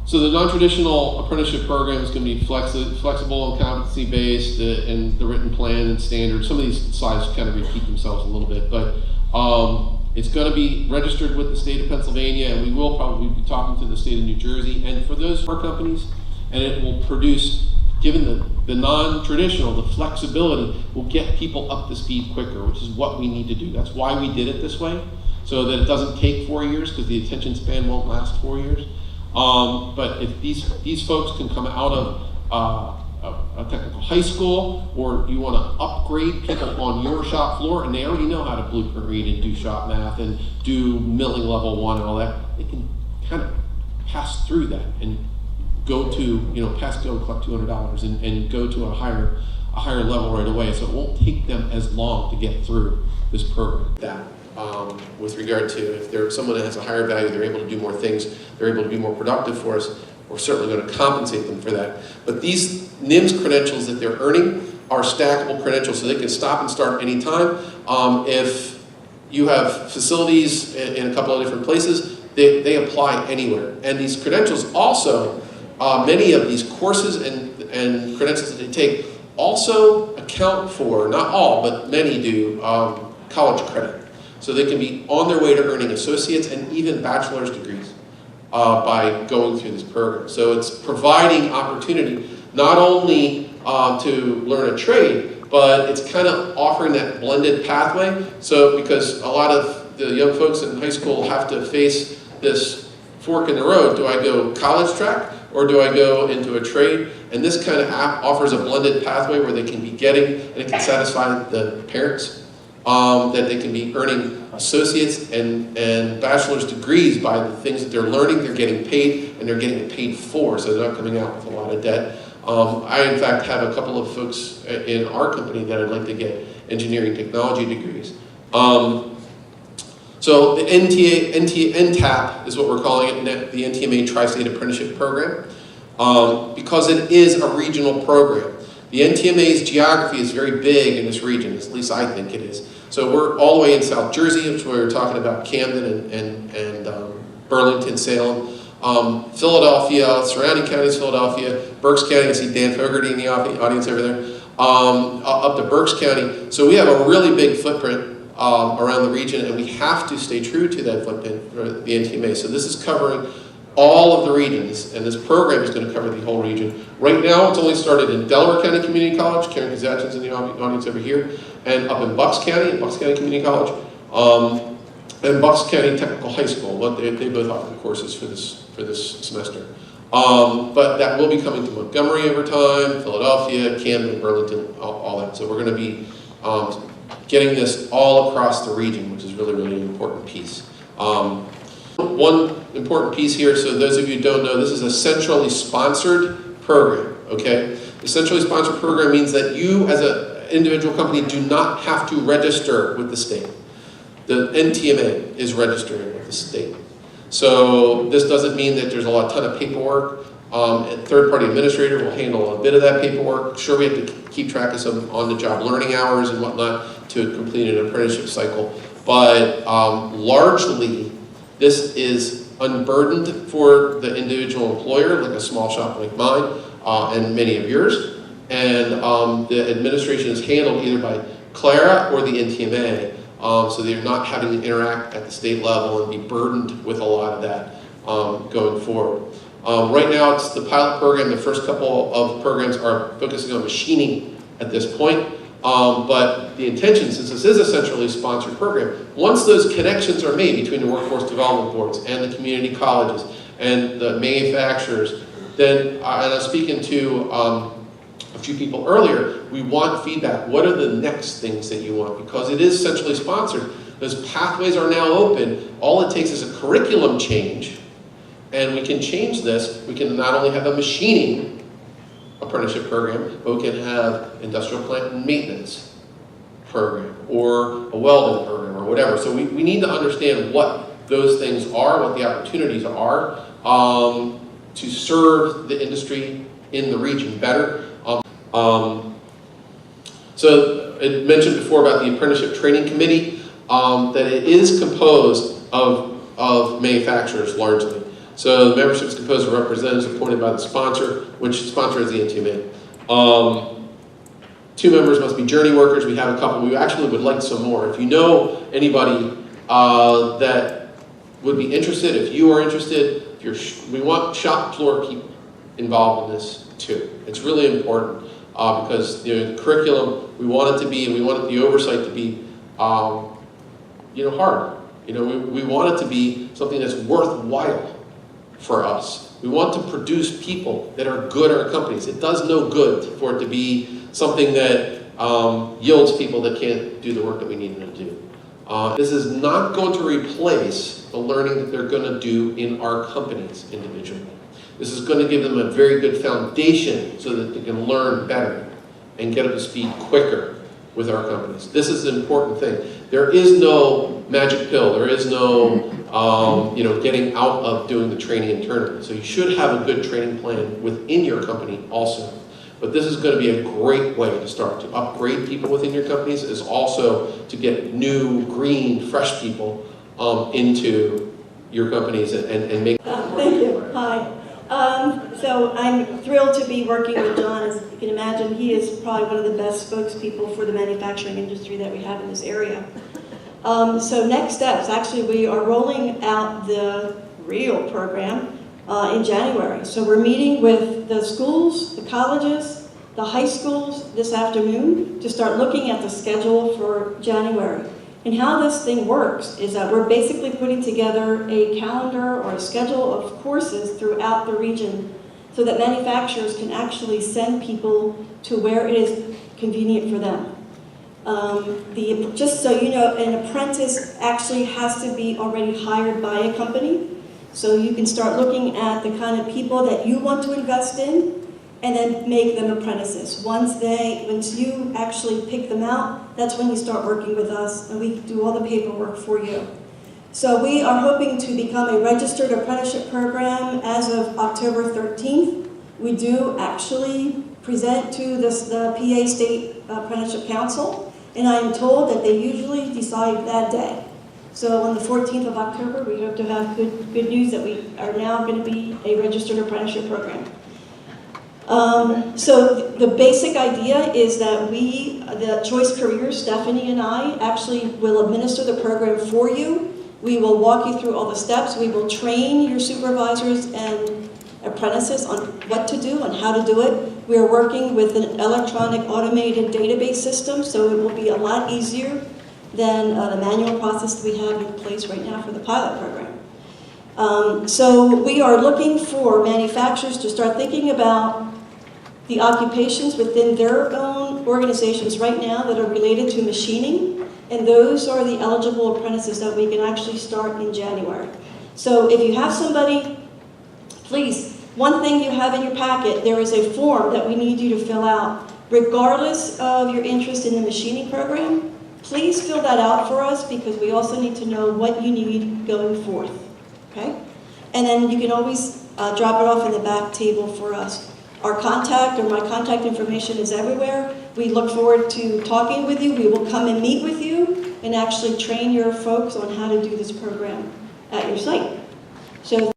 So the non-traditional apprenticeship program is going to be flexible and competency-based, and the written plan and standards. Some of these slides kind of repeat themselves a little bit, but it's going to be registered with the state of Pennsylvania, and we will probably be talking to the state of New Jersey. And for those companies, and it will produce, given the non-traditional, the flexibility, will get people up to speed quicker, which is what we need to do. That's why we did it this way, so that it doesn't take 4 years, because the attention span won't last 4 years. But if these folks can come out of a technical high school, or you want to upgrade people on your shop floor, and they already know how to blueprint read and do shop math and do milling level 1 and all that, they can kind of pass through that and go to, pass go and collect $200 and go to a higher level right away. So it won't take them as long to get through this program. That with regard to if there's someone that has a higher value, they're able to do more things, they're able to be more productive for us, we're certainly going to compensate them for that. But these NIMS credentials that they're earning are stackable credentials, so they can stop and start anytime. If you have facilities in a couple of different places, they apply anywhere. And these credentials also, many of these courses and credentials that they take also account for, not all, but many do, college credit. So they can be on their way to earning associates and even bachelor's degrees by going through this program. So it's providing opportunity not only to learn a trade, but it's kind of offering that blended pathway. So because a lot of the young folks in high school have to face this fork in the road. Do I go college track or do I go into a trade? And this kind of app offers a blended pathway where they can be getting, and it can satisfy the parents, that they can be earning associates and bachelor's degrees by the things that they're learning. They're getting paid, and they're getting it paid for, so they're not coming out with a lot of debt. I, in fact, have a couple of folks in our company that I'd like to get engineering technology degrees. So the NTAP is what we're calling it, the NTMA Tri-State Apprenticeship Program, because it is a regional program. The NTMA's geography is very big in this region, at least I think it is. So we're all the way in South Jersey, which we were talking about Camden and Burlington, Salem, Philadelphia, surrounding counties, Philadelphia, Berks County. I see Dan Fogarty in the audience over there, up to Berks County. So we have a really big footprint around the region, and we have to stay true to that footprint for the NTMA. So this is covering all of the regions, and this program is going to cover the whole region. Right now, it's only started in Delaware County Community College. Karen Kazachin's in the audience over here, and up in Bucks County Community College, and Bucks County Technical High School. They both offer courses for this semester. But that will be coming to Montgomery over time, Philadelphia, Camden, Burlington, all that. So we're going to be getting this all across the region, which is really, really an important piece. One important piece here, so those of you who don't know, this is a centrally sponsored program, okay? The centrally sponsored program means that you as an individual company do not have to register with the state. The NTMA is registering with the state. So this doesn't mean that there's a ton of paperwork. A third-party administrator will handle a bit of that paperwork. Sure, we have to keep track of some on-the-job learning hours and whatnot to complete an apprenticeship cycle, but largely this is unburdened for the individual employer, like a small shop like mine and many of yours. And the administration is handled either by Clara or the NTMA, so they're not having to interact at the state level and be burdened with a lot of that going forward. Right now, it's the pilot program. The first couple of programs are focusing on machining at this point. But the intention, since this is a centrally sponsored program, once those connections are made between the workforce development boards and the community colleges and the manufacturers, then, and I was speaking to a few people earlier, we want feedback. What are the next things that you want? Because it is centrally sponsored. Those pathways are now open. All it takes is a curriculum change, and we can change this. We can not only have a machining apprenticeship program, but we can have industrial plant and maintenance program or a welding program or whatever. So we need to understand what those things are, what the opportunities are to serve the industry in the region better. So I mentioned before about the Apprenticeship Training Committee, that it is composed of manufacturers largely. So the membership is composed of representatives appointed by the sponsor, which sponsor is the NTMA. 2 members must be journey workers. We have a couple. We actually would like some more. If you know anybody that would be interested, if you are interested, we want shop floor people involved in this too. It's really important because the curriculum, we want it to be, and we want the oversight to be, hard. We want it to be something that's worthwhile for us. We want to produce people that are good at our companies. It does no good for it to be something that yields people that can't do the work that we need them to do. This is not going to replace the learning that they're going to do in our companies individually. This is going to give them a very good foundation so that they can learn better and get up to speed quicker with our companies. This is an important thing. There is no magic pill. There is no getting out of doing the training internally. So you should have a good training plan within your company also. But this is going to be a great way to start to upgrade people within your companies, is also to get new, green, fresh people into your companies and make. Thank you. Hi. So I'm thrilled to be working with John. As you can imagine, he is probably one of the best spokespeople for the manufacturing industry that we have in this area. So next steps, actually we are rolling out the REAL program in January. So we're meeting with the schools, the colleges, the high schools this afternoon to start looking at the schedule for January. And how this thing works is that we're basically putting together a calendar or a schedule of courses throughout the region so that manufacturers can actually send people to where it is convenient for them. Just so you know, an apprentice actually has to be already hired by a company. So you can start looking at the kind of people that you want to invest in and then make them apprentices. Once you actually pick them out, that's when you start working with us and we do all the paperwork for you. So we are hoping to become a registered apprenticeship program as of October 13th. We do actually present to the PA State Apprenticeship Council, and I am told that they usually decide that day. So on the 14th of October, we hope to have good news that we are now going to be a registered apprenticeship program. So the basic idea is that the Choice Careers, Stephanie and I, actually will administer the program for you. We will walk you through all the steps. We will train your supervisors and apprentices on what to do and how to do it. We are working with an electronic automated database system, so it will be a lot easier than the manual process we have in place right now for the pilot program. So we are looking for manufacturers to start thinking about the occupations within their own organizations right now that are related to machining, and those are the eligible apprentices that we can actually start in January. So if you have somebody, please, one thing you have in your packet, there is a form that we need you to fill out. Regardless of your interest in the machining program, please fill that out for us because we also need to know what you need going forth, okay? And then you can always drop it off in the back table for us. Our contact or my contact information is everywhere. We look forward to talking with you. We will come and meet with you and actually train your folks on how to do this program at your site. So